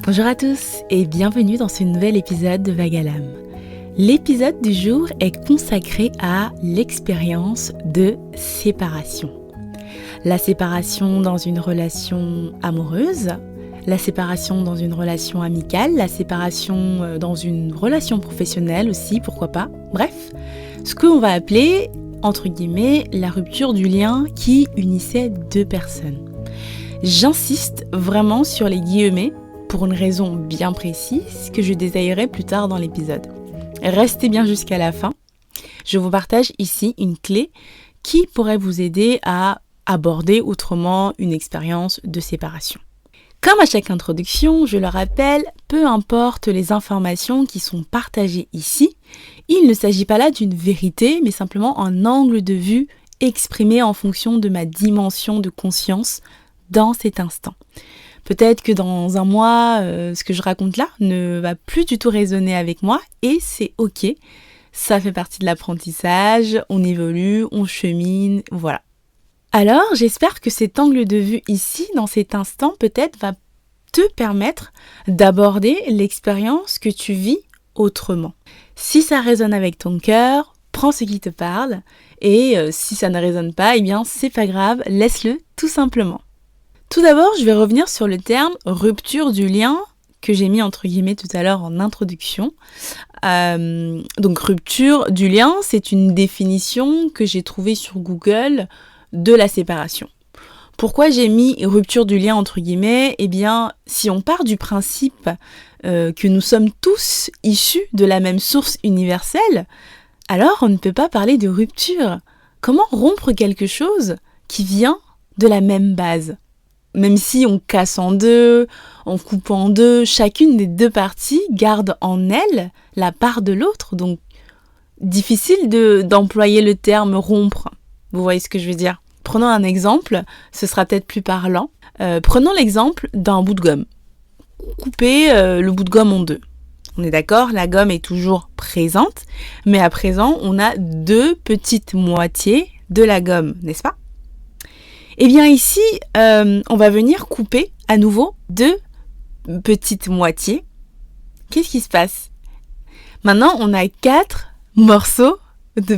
Bonjour à tous et bienvenue dans ce nouvel épisode de Vague à l'âme. L'épisode du jour est consacré à l'expérience de séparation. La séparation dans une relation amoureuse, la séparation dans une relation amicale, la séparation dans une relation professionnelle aussi, pourquoi pas. Bref, ce qu'on va appeler, entre guillemets, la rupture du lien qui unissait deux personnes. J'insiste vraiment sur les guillemets pour une raison bien précise que je détaillerai plus tard dans l'épisode. Restez bien jusqu'à la fin. Je vous partage ici une clé qui pourrait vous aider à aborder autrement une expérience de séparation. Comme à chaque introduction, je le rappelle, peu importe les informations qui sont partagées ici, il ne s'agit pas là d'une vérité, mais simplement un angle de vue exprimé en fonction de ma dimension de conscience dans cet instant. Peut-être que dans un mois, ce que je raconte là ne va plus du tout résonner avec moi et c'est ok. Ça fait partie de l'apprentissage, on évolue, on chemine, voilà. Alors, j'espère que cet angle de vue ici, dans cet instant, peut-être va te permettre d'aborder l'expérience que tu vis autrement. Si ça résonne avec ton cœur, prends ce qui te parle et si ça ne résonne pas, eh bien c'est pas grave, laisse-le tout simplement. Tout d'abord, je vais revenir sur le terme rupture du lien que j'ai mis entre guillemets tout à l'heure en introduction. Donc rupture du lien, c'est une définition que j'ai trouvée sur Google de la séparation. Pourquoi j'ai mis rupture du lien entre guillemets ? Eh bien, si on part du principe que nous sommes tous issus de la même source universelle, alors on ne peut pas parler de rupture. Comment rompre quelque chose qui vient de la même base ? Même si on casse en deux, on coupe en deux, chacune des deux parties garde en elle la part de l'autre. Donc, difficile d'employer le terme rompre. Vous voyez ce que je veux dire ? Prenons un exemple, ce sera peut-être plus parlant. Prenons l'exemple d'un bout de gomme. Coupez le bout de gomme en deux. On est d'accord, la gomme est toujours présente, mais à présent, on a deux petites moitiés de la gomme, n'est-ce pas ? Eh bien ici, on va venir couper à nouveau deux petites moitiés. Qu'est-ce qui se passe ? Maintenant, on a quatre morceaux de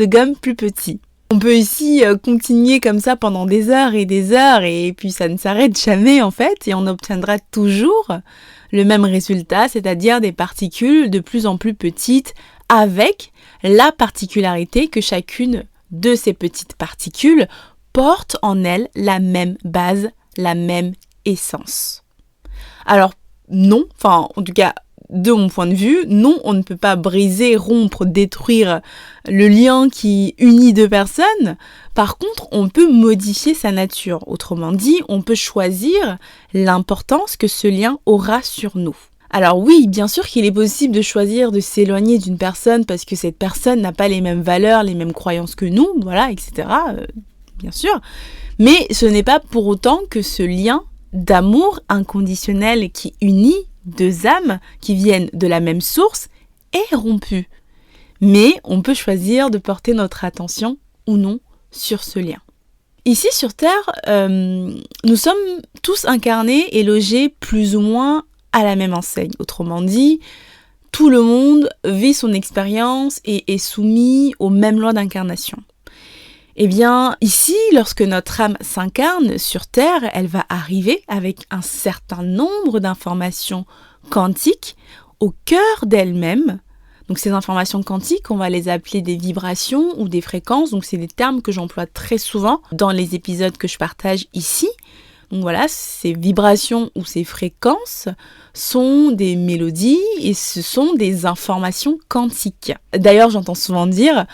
gomme plus petits. On peut ici continuer comme ça pendant des heures et puis ça ne s'arrête jamais en fait et on obtiendra toujours le même résultat, c'est-à-dire des particules de plus en plus petites avec la particularité que chacune de ces petites particules portent en elles la même base, la même essence. Alors non, en tout cas de mon point de vue, non, on ne peut pas briser, rompre, détruire le lien qui unit deux personnes. Par contre, on peut modifier sa nature. Autrement dit, on peut choisir l'importance que ce lien aura sur nous. Alors oui, bien sûr qu'il est possible de choisir de s'éloigner d'une personne parce que cette personne n'a pas les mêmes valeurs, les mêmes croyances que nous, voilà, etc. Bien sûr. Mais ce n'est pas pour autant que ce lien d'amour inconditionnel qui unit deux âmes qui viennent de la même source est rompu. Mais on peut choisir de porter notre attention ou non sur ce lien. Ici sur Terre, nous sommes tous incarnés et logés plus ou moins à la même enseigne. Autrement dit, tout le monde vit son expérience et est soumis aux mêmes lois d'incarnation. Eh bien, ici, lorsque notre âme s'incarne sur Terre, elle va arriver avec un certain nombre d'informations quantiques au cœur d'elle-même. Donc ces informations quantiques, on va les appeler des vibrations ou des fréquences. Donc c'est des termes que j'emploie très souvent dans les épisodes que je partage ici. Donc voilà, ces vibrations ou ces fréquences sont des mélodies et ce sont des informations quantiques. D'ailleurs, j'entends souvent dire,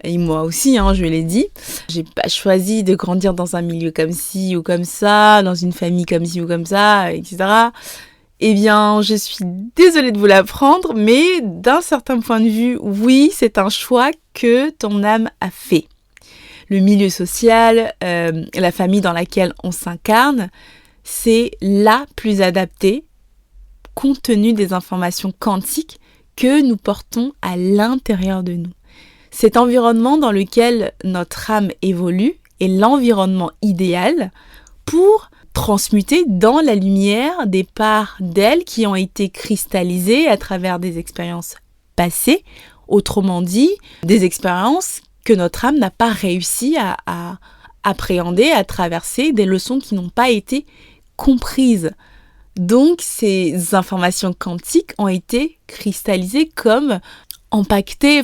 et moi aussi, je l'ai dit, j'ai pas choisi de grandir dans un milieu comme ci ou comme ça, dans une famille comme ci ou comme ça, etc. Eh bien, je suis désolée de vous l'apprendre, mais d'un certain point de vue, oui, c'est un choix que ton âme a fait. Le milieu social, la famille dans laquelle on s'incarne, c'est la plus adaptée compte tenu des informations quantiques que nous portons à l'intérieur de nous. Cet environnement dans lequel notre âme évolue est l'environnement idéal pour transmuter dans la lumière des parts d'elle qui ont été cristallisées à travers des expériences passées, autrement dit, des expériences que notre âme n'a pas réussi à appréhender, à traverser, des leçons qui n'ont pas été comprises. Donc, ces informations quantiques ont été cristallisées comme empaquetées,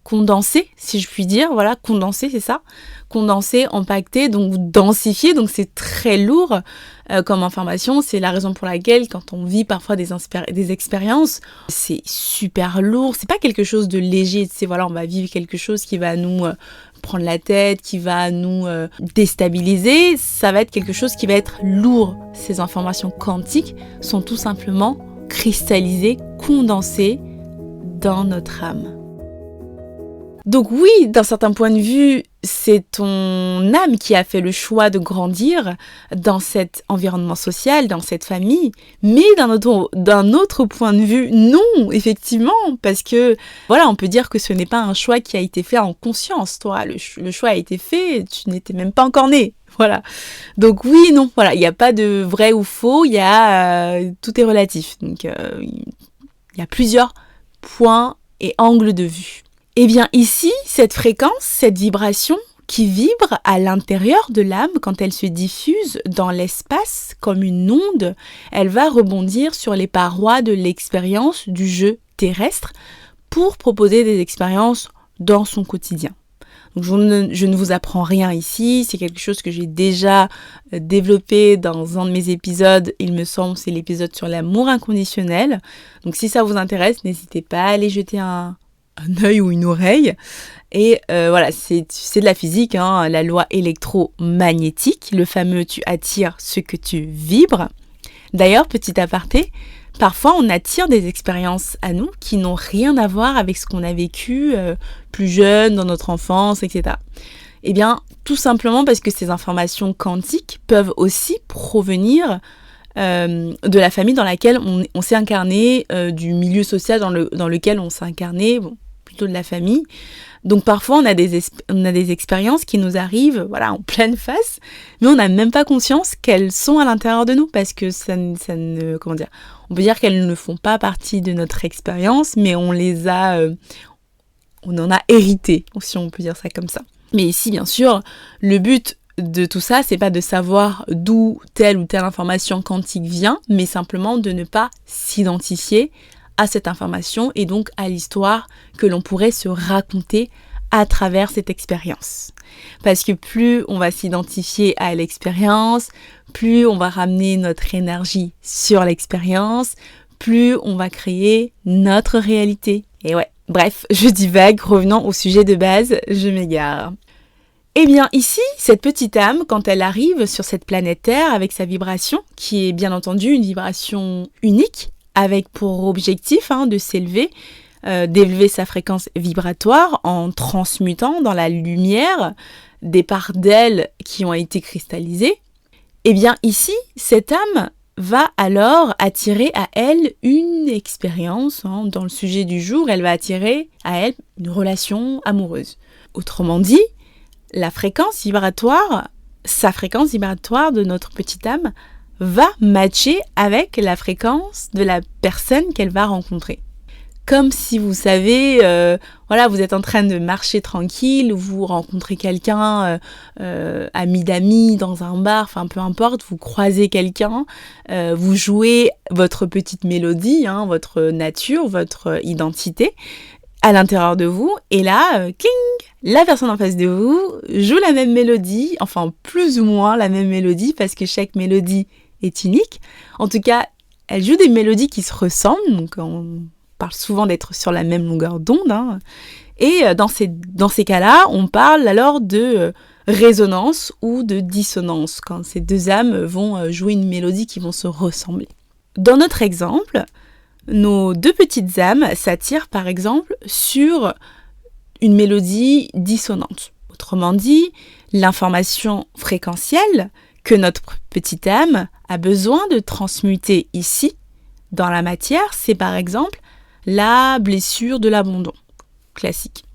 condensées, si je puis dire. Voilà, condensées, c'est ça. Condensées, empaquetées, donc densifiées. Donc, c'est très lourd comme information. C'est la raison pour laquelle, quand on vit parfois des expériences, c'est super lourd. C'est pas quelque chose de léger. Tu sais, voilà, on va vivre quelque chose qui va nous prendre la tête, qui va nous déstabiliser. Ça va être quelque chose qui va être lourd. Ces informations quantiques sont tout simplement cristallisées, condensées dans notre âme. Donc oui, d'un certain point de vue, c'est ton âme qui a fait le choix de grandir dans cet environnement social, dans cette famille, mais d'un autre point de vue, non, effectivement, parce que, voilà, on peut dire que ce n'est pas un choix qui a été fait en conscience, toi, le choix a été fait, tu n'étais même pas encore né, voilà. Donc oui, non, voilà, il n'y a pas de vrai ou faux, tout est relatif, donc il y a plusieurs points et angles de vue. Eh bien ici, cette fréquence, cette vibration qui vibre à l'intérieur de l'âme quand elle se diffuse dans l'espace comme une onde, elle va rebondir sur les parois de l'expérience du jeu terrestre pour proposer des expériences dans son quotidien. Donc je ne vous apprends rien ici, c'est quelque chose que j'ai déjà développé dans un de mes épisodes, il me semble, c'est l'épisode sur l'amour inconditionnel. Donc si ça vous intéresse, n'hésitez pas à aller jeter un œil ou une oreille. Et voilà, c'est de la physique, hein, la loi électromagnétique, le fameux tu attires ce que tu vibres. D'ailleurs, petit aparté, parfois on attire des expériences à nous qui n'ont rien à voir avec ce qu'on a vécu plus jeune, dans notre enfance, etc. Eh bien, tout simplement parce que ces informations quantiques peuvent aussi provenir de la famille dans laquelle on s'est incarné, du milieu social dans lequel on s'est incarné, plutôt de la famille. Donc parfois on a des expériences qui nous arrivent, voilà, en pleine face, mais on n'a même pas conscience qu'elles sont à l'intérieur de nous parce que on peut dire qu'elles ne font pas partie de notre expérience, mais on en a hérité, si on peut dire ça comme ça. Mais ici, bien sûr, le but de tout ça, c'est pas de savoir d'où telle ou telle information quantique vient, mais simplement de ne pas s'identifier à cette information et donc à l'histoire que l'on pourrait se raconter à travers cette expérience. Parce que plus on va s'identifier à l'expérience, plus on va ramener notre énergie sur l'expérience, plus on va créer notre réalité. Et ouais, bref, je divague, revenons au sujet de base, je m'égare. Eh bien ici, cette petite âme, quand elle arrive sur cette planète Terre avec sa vibration, qui est bien entendu une vibration unique, avec pour objectif de s'élever, d'élever sa fréquence vibratoire en transmutant dans la lumière des parts d'elle qui ont été cristallisées, eh bien ici, cette âme va alors attirer à elle une expérience. Dans le sujet du jour, elle va attirer à elle une relation amoureuse. Autrement dit, sa fréquence vibratoire de notre petite âme va matcher avec la fréquence de la personne qu'elle va rencontrer. Comme si vous savez, vous êtes en train de marcher tranquille, vous rencontrez quelqu'un, ami d'amis, dans un bar, peu importe, vous croisez quelqu'un, vous jouez votre petite mélodie, votre nature, votre identité à l'intérieur de vous, et là, cling, la personne en face de vous joue la même mélodie, plus ou moins la même mélodie, parce que chaque mélodie est unique. En tout cas, elle joue des mélodies qui se ressemblent, donc on parle souvent d'être sur la même longueur d'onde, et dans ces cas-là, on parle alors de résonance ou de dissonance, quand ces deux âmes vont jouer une mélodie qui vont se ressembler. Dans notre exemple, nos deux petites âmes s'attirent par exemple sur une mélodie dissonante. Autrement dit, l'information fréquentielle que notre petite âme a besoin de transmuter ici, dans la matière, c'est par exemple la blessure de l'abandon, classique.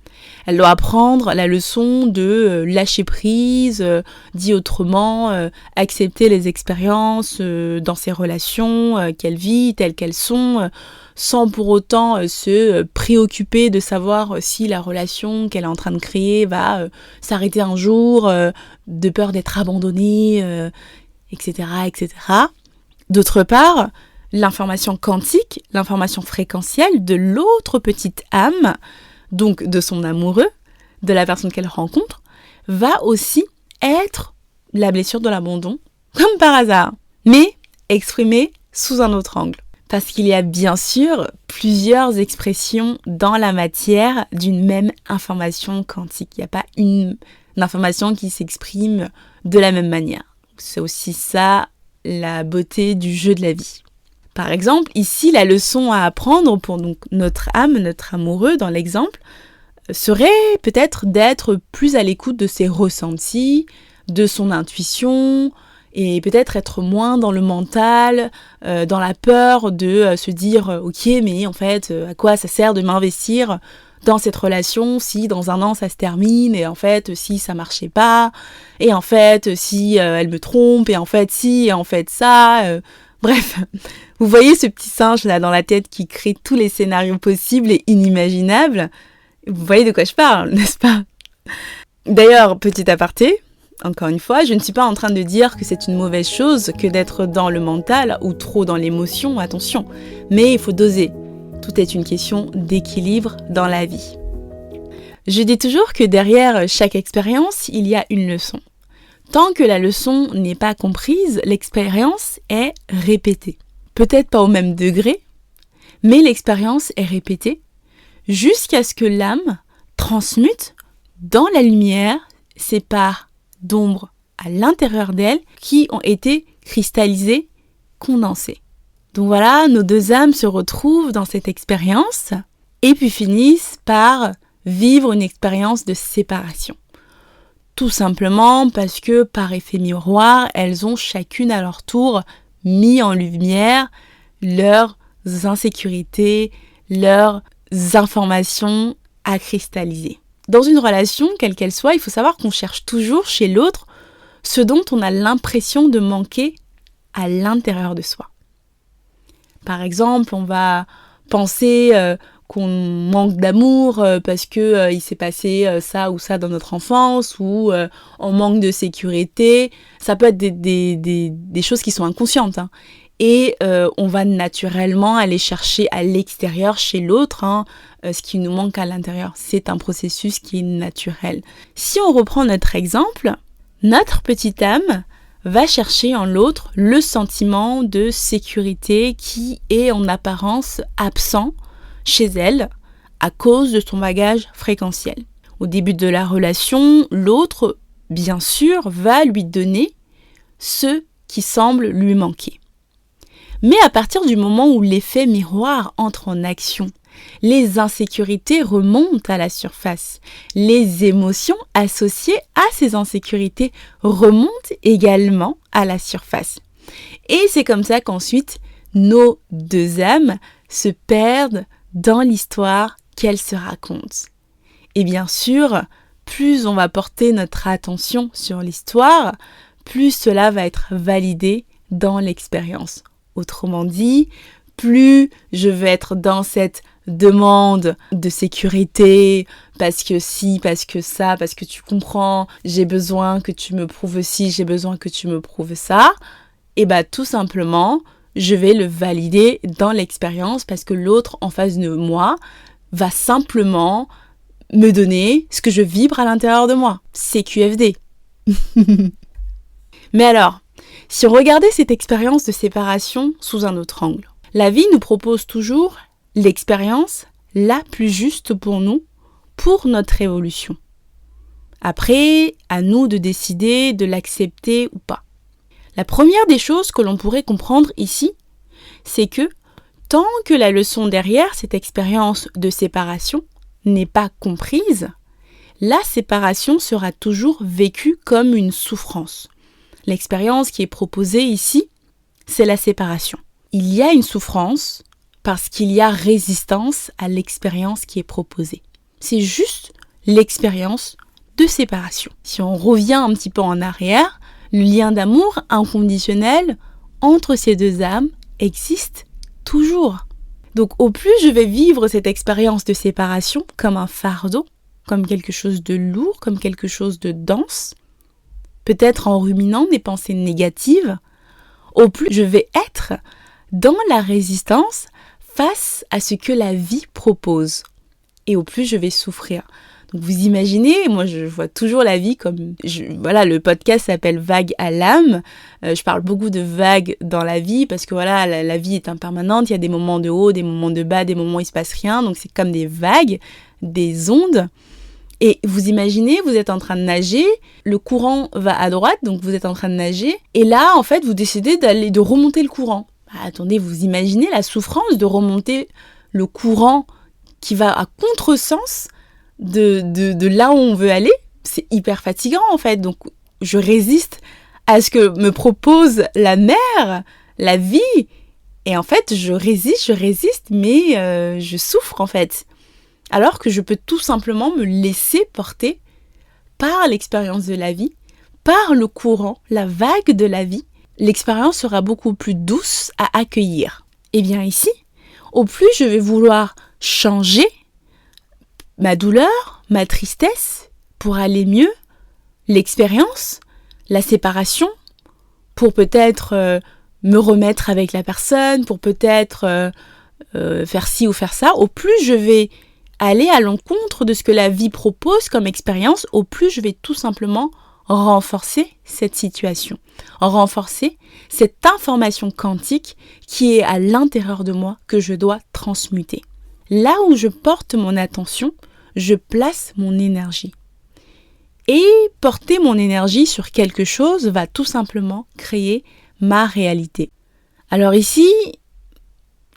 Elle doit apprendre la leçon de lâcher prise, dit autrement, accepter les expériences dans ses relations qu'elle vit, telles qu'elles sont, sans pour autant se préoccuper de savoir si la relation qu'elle est en train de créer va s'arrêter un jour, de peur d'être abandonnée, etc., etc. D'autre part, l'information quantique, l'information fréquentielle de l'autre petite âme, donc de son amoureux, de la personne qu'elle rencontre, va aussi être la blessure de l'abandon, comme par hasard, mais exprimée sous un autre angle. Parce qu'il y a bien sûr plusieurs expressions dans la matière d'une même information quantique. Il n'y a pas une information qui s'exprime de la même manière. C'est aussi ça la beauté du jeu de la vie. Par exemple, ici, la leçon à apprendre pour donc notre âme, notre amoureux dans l'exemple, serait peut-être d'être plus à l'écoute de ses ressentis, de son intuition, et peut-être être moins dans le mental, dans la peur de se dire « Ok, mais en fait, à quoi ça sert de m'investir dans cette relation si dans un an ça se termine, et en fait, si ça marchait pas, et en fait, si elle me trompe, et en fait, si, et en fait, ça... Bref, vous voyez ce petit singe là dans la tête qui crée tous les scénarios possibles et inimaginables. Vous voyez de quoi je parle, n'est-ce pas ? D'ailleurs, petit aparté, encore une fois, je ne suis pas en train de dire que c'est une mauvaise chose que d'être dans le mental ou trop dans l'émotion, attention. Mais il faut doser. Tout est une question d'équilibre dans la vie. Je dis toujours que derrière chaque expérience, il y a une leçon. Tant que la leçon n'est pas comprise, l'expérience est répétée. Peut-être pas au même degré, mais l'expérience est répétée jusqu'à ce que l'âme transmute dans la lumière ces parts d'ombre à l'intérieur d'elle qui ont été cristallisées, condensées. Donc voilà, nos deux âmes se retrouvent dans cette expérience et puis finissent par vivre une expérience de séparation. Tout simplement parce que par effet miroir, elles ont chacune à leur tour mis en lumière leurs insécurités, leurs informations à cristalliser. Dans une relation, quelle qu'elle soit, il faut savoir qu'on cherche toujours chez l'autre ce dont on a l'impression de manquer à l'intérieur de soi. Par exemple, on va penser qu'on manque d'amour parce que il s'est passé ça ou ça dans notre enfance, ou on manque de sécurité. Ça peut être des choses qui sont inconscientes, hein. Et on va naturellement aller chercher à l'extérieur, chez l'autre, ce qui nous manque à l'intérieur. C'est un processus qui est naturel. Si on reprend notre exemple, notre petite âme va chercher en l'autre le sentiment de sécurité qui est en apparence absent chez elle à cause de son bagage fréquentiel. Au début de la relation, l'autre, bien sûr, va lui donner ce qui semble lui manquer. Mais à partir du moment où l'effet miroir entre en action, les insécurités remontent à la surface. Les émotions associées à ces insécurités remontent également à la surface. Et c'est comme ça qu'ensuite, nos deux âmes se perdent dans l'histoire qu'elles se racontent. Et bien sûr, plus on va porter notre attention sur l'histoire, plus cela va être validé dans l'expérience. Autrement dit, plus je vais être dans cette demande de sécurité, parce que si, parce que ça, parce que tu comprends, j'ai besoin que tu me prouves ci, j'ai besoin que tu me prouves ça, et tout simplement, je vais le valider dans l'expérience parce que l'autre en face de moi va simplement me donner ce que je vibre à l'intérieur de moi. C'est QFD. Mais alors, si on regardait cette expérience de séparation sous un autre angle, la vie nous propose toujours l'expérience la plus juste pour nous, pour notre évolution. Après, à nous de décider de l'accepter ou pas. La première des choses que l'on pourrait comprendre ici, c'est que tant que la leçon derrière cette expérience de séparation n'est pas comprise, la séparation sera toujours vécue comme une souffrance. L'expérience qui est proposée ici, c'est la séparation. Il y a une souffrance parce qu'il y a résistance à l'expérience qui est proposée. C'est juste l'expérience de séparation. Si on revient un petit peu en arrière, le lien d'amour inconditionnel entre ces deux âmes existe toujours. Donc au plus je vais vivre cette expérience de séparation comme un fardeau, comme quelque chose de lourd, comme quelque chose de dense, peut-être en ruminant des pensées négatives, au plus je vais être dans la résistance face à ce que la vie propose. Et au plus je vais souffrir. Donc vous imaginez, moi je vois toujours la vie comme... le podcast s'appelle Vague à l'âme. Je parle beaucoup de vagues dans la vie parce que la vie est impermanente. Il y a des moments de haut, des moments de bas, des moments où il ne se passe rien. Donc c'est comme des vagues, des ondes. Et vous imaginez, vous êtes en train de nager, le courant va à droite, donc vous êtes en train de nager. Et là, en fait, vous décidez de remonter le courant. Attendez, vous imaginez la souffrance de remonter le courant qui va à contresens de là où on veut aller? C'est hyper fatigant en fait. Donc je résiste à ce que me propose la mer, la vie. Et en fait, je résiste, mais je souffre en fait. Alors que je peux tout simplement me laisser porter par l'expérience de la vie, par le courant, la vague de la vie. L'expérience sera beaucoup plus douce à accueillir. Et bien ici, au plus je vais vouloir changer ma douleur, ma tristesse, pour aller mieux, l'expérience, la séparation, pour peut-être me remettre avec la personne, pour peut-être faire ci ou faire ça, au plus je vais aller à l'encontre de ce que la vie propose comme expérience, au plus je vais tout simplement renforcer cette situation, renforcer cette information quantique qui est à l'intérieur de moi que je dois transmuter. Là où je porte mon attention, je place mon énergie. Et porter mon énergie sur quelque chose va tout simplement créer ma réalité. Alors ici,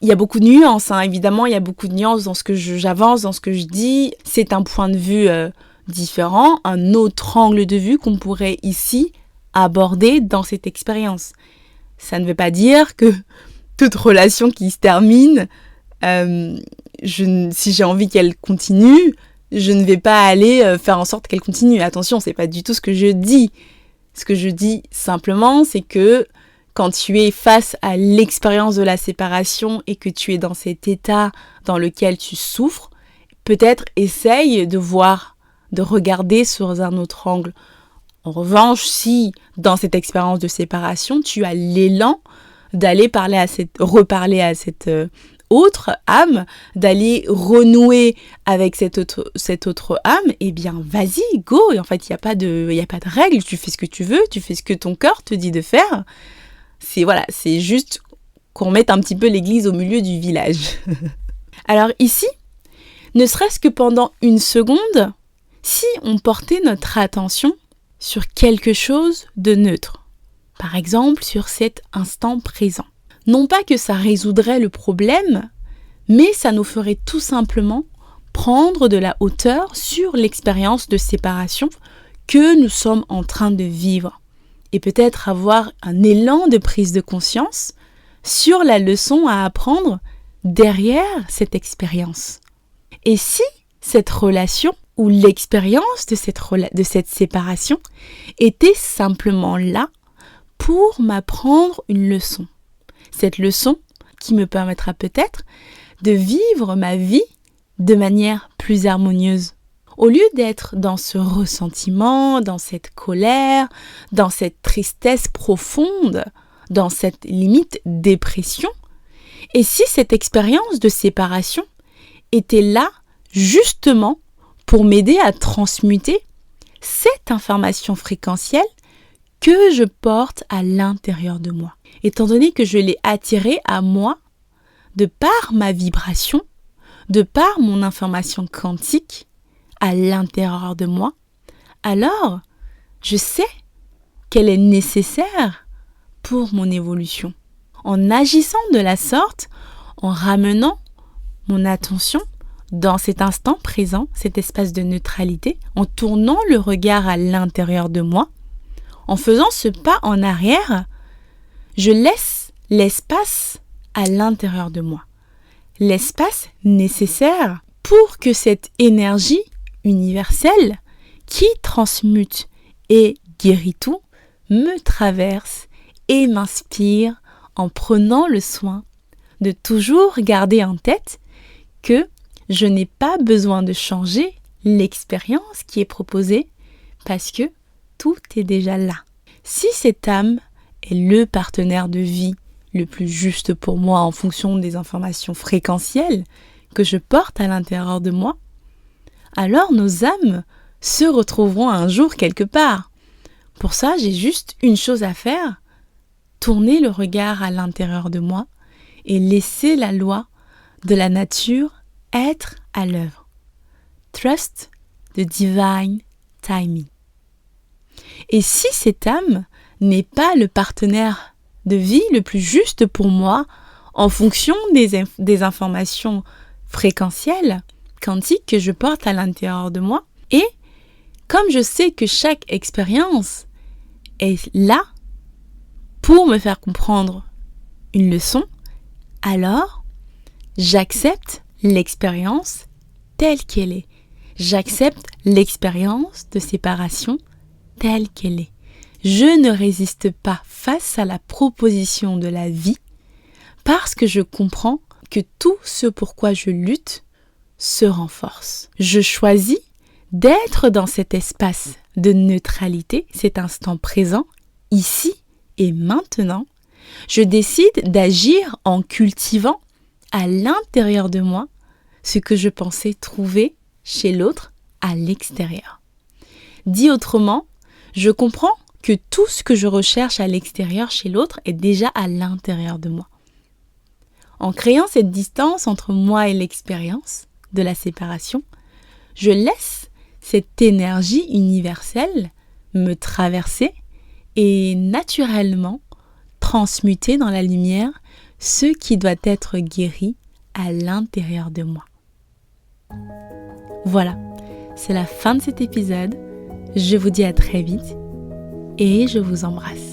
il y a beaucoup de nuances, évidemment, il y a beaucoup de nuances dans ce que j'avance, dans ce que je dis. C'est un point de vue différent, un autre angle de vue qu'on pourrait ici aborder dans cette expérience. Ça ne veut pas dire que toute relation qui se termine, si j'ai envie qu'elle continue, je ne vais pas aller faire en sorte qu'elle continue. Attention, c'est pas du tout ce que je dis. Ce que je dis simplement, c'est que quand tu es face à l'expérience de la séparation et que tu es dans cet état dans lequel tu souffres, peut-être essaye de regarder sur un autre angle. En revanche, si dans cette expérience de séparation, tu as l'élan d'aller reparler à cette autre âme, d'aller renouer avec cette autre âme, eh bien vas-y, go. Et en fait, il n'y a pas de règle, tu fais ce que tu veux, tu fais ce que ton cœur te dit de faire. C'est juste qu'on mette un petit peu l'église au milieu du village. Alors ici, ne serait-ce que pendant une seconde, si on portait notre attention sur quelque chose de neutre, par exemple sur cet instant présent. Non pas que ça résoudrait le problème, mais ça nous ferait tout simplement prendre de la hauteur sur l'expérience de séparation que nous sommes en train de vivre. Et peut-être avoir un élan de prise de conscience sur la leçon à apprendre derrière cette expérience. Et si cette relation ou l'expérience de cette séparation était simplement là pour m'apprendre une leçon. Cette leçon qui me permettra peut-être de vivre ma vie de manière plus harmonieuse. Au lieu d'être dans ce ressentiment, dans cette colère, dans cette tristesse profonde, dans cette limite dépression, et si cette expérience de séparation était là justement pour m'aider à transmuter cette information fréquentielle que je porte à l'intérieur de moi. Étant donné que je l'ai attirée à moi de par ma vibration, de par mon information quantique à l'intérieur de moi, alors je sais qu'elle est nécessaire pour mon évolution. En agissant de la sorte, en ramenant mon attention dans cet instant présent, cet espace de neutralité, en tournant le regard à l'intérieur de moi, en faisant ce pas en arrière, je laisse l'espace à l'intérieur de moi. L'espace nécessaire pour que cette énergie universel qui transmute et guérit tout me traverse et m'inspire en prenant le soin de toujours garder en tête que je n'ai pas besoin de changer l'expérience qui est proposée parce que tout est déjà là. Si cette âme est le partenaire de vie le plus juste pour moi en fonction des informations fréquentielles que je porte à l'intérieur de moi, alors nos âmes se retrouveront un jour quelque part. Pour ça, j'ai juste une chose à faire, tourner le regard à l'intérieur de moi et laisser la loi de la nature être à l'œuvre. Trust the divine timing. Et si cette âme n'est pas le partenaire de vie le plus juste pour moi en fonction des informations fréquentielles, quantiques que je porte à l'intérieur de moi, et comme je sais que chaque expérience est là pour me faire comprendre une leçon, alors j'accepte l'expérience telle qu'elle est. J'accepte l'expérience de séparation telle qu'elle est. Je ne résiste pas face à la proposition de la vie parce que je comprends que tout ce pourquoi je lutte se renforce. Je choisis d'être dans cet espace de neutralité, cet instant présent, ici et maintenant. Je décide d'agir en cultivant à l'intérieur de moi ce que je pensais trouver chez l'autre à l'extérieur. Dit autrement, je comprends que tout ce que je recherche à l'extérieur chez l'autre est déjà à l'intérieur de moi. En créant cette distance entre moi et l'expérience de la séparation, je laisse cette énergie universelle me traverser et naturellement transmuter dans la lumière ce qui doit être guéri à l'intérieur de moi. Voilà, c'est la fin de cet épisode. Je vous dis à très vite et je vous embrasse.